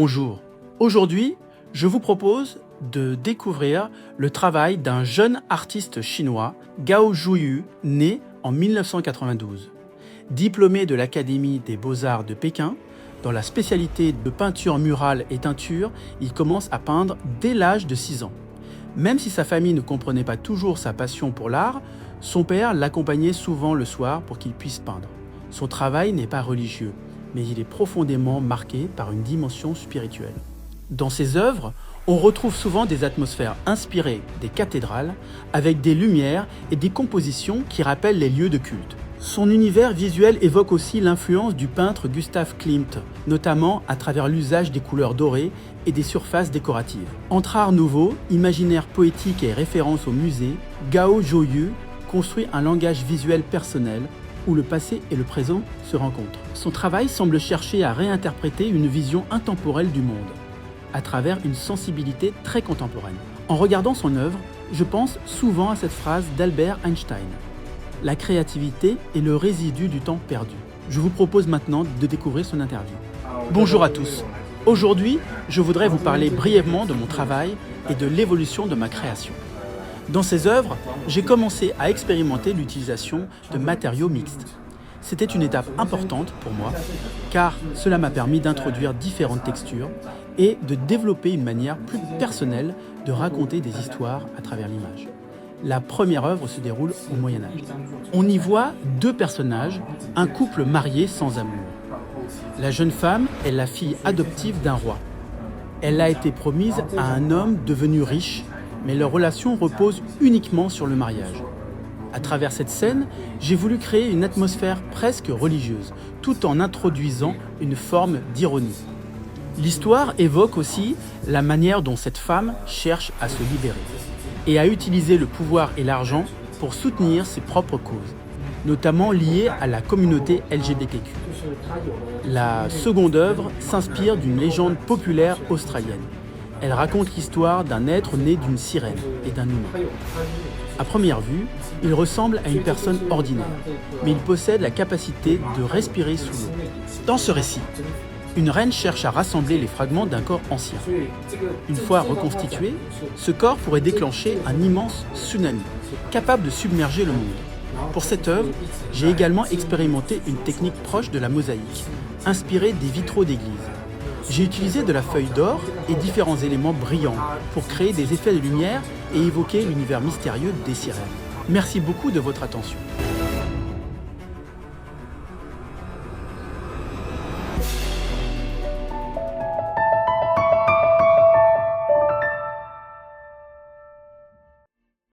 Bonjour. Aujourd'hui, je vous propose de découvrir le travail d'un jeune artiste chinois, Gao Zhuyu, né en 1992. Diplômé de l'Académie des Beaux-Arts de Pékin, dans la spécialité de peinture murale et teinture, il commence à peindre dès l'âge de 6 ans. Même si sa famille ne comprenait pas toujours sa passion pour l'art, son père l'accompagnait souvent le soir pour qu'il puisse peindre. Son travail n'est pas religieux, mais il est profondément marqué par une dimension spirituelle. Dans ses œuvres, on retrouve souvent des atmosphères inspirées des cathédrales, avec des lumières et des compositions qui rappellent les lieux de culte. Son univers visuel évoque aussi l'influence du peintre Gustav Klimt, notamment à travers l'usage des couleurs dorées et des surfaces décoratives. Entre art nouveau, imaginaire poétique et référence au musée, Gao Zhuyu construit un langage visuel personnel où le passé et le présent se rencontrent. Son travail semble chercher à réinterpréter une vision intemporelle du monde, à travers une sensibilité très contemporaine. En regardant son œuvre, je pense souvent à cette phrase d'Albert Einstein. La créativité est le résidu du temps perdu. Je vous propose maintenant de découvrir son interview. Bonjour à tous. Aujourd'hui, je voudrais vous parler brièvement de mon travail et de l'évolution de ma création. Dans ces œuvres, j'ai commencé à expérimenter l'utilisation de matériaux mixtes. C'était une étape importante pour moi, car cela m'a permis d'introduire différentes textures et de développer une manière plus personnelle de raconter des histoires à travers l'image. La première œuvre se déroule au Moyen-Âge. On y voit deux personnages, un couple marié sans amour. La jeune femme est la fille adoptive d'un roi. Elle a été promise à un homme devenu riche, mais leur relation repose uniquement sur le mariage. À travers cette scène, j'ai voulu créer une atmosphère presque religieuse, tout en introduisant une forme d'ironie. L'histoire évoque aussi la manière dont cette femme cherche à se libérer et à utiliser le pouvoir et l'argent pour soutenir ses propres causes, notamment liées à la communauté LGBTQ. La seconde œuvre s'inspire d'une légende populaire australienne. Elle raconte l'histoire d'un être né d'une sirène et d'un humain. À première vue, il ressemble à une personne ordinaire, mais il possède la capacité de respirer sous l'eau. Dans ce récit, une reine cherche à rassembler les fragments d'un corps ancien. Une fois reconstitué, ce corps pourrait déclencher un immense tsunami, capable de submerger le monde. Pour cette œuvre, j'ai également expérimenté une technique proche de la mosaïque, inspirée des vitraux d'église. J'ai utilisé de la feuille d'or et différents éléments brillants pour créer des effets de lumière et évoquer l'univers mystérieux des sirènes. Merci beaucoup de votre attention.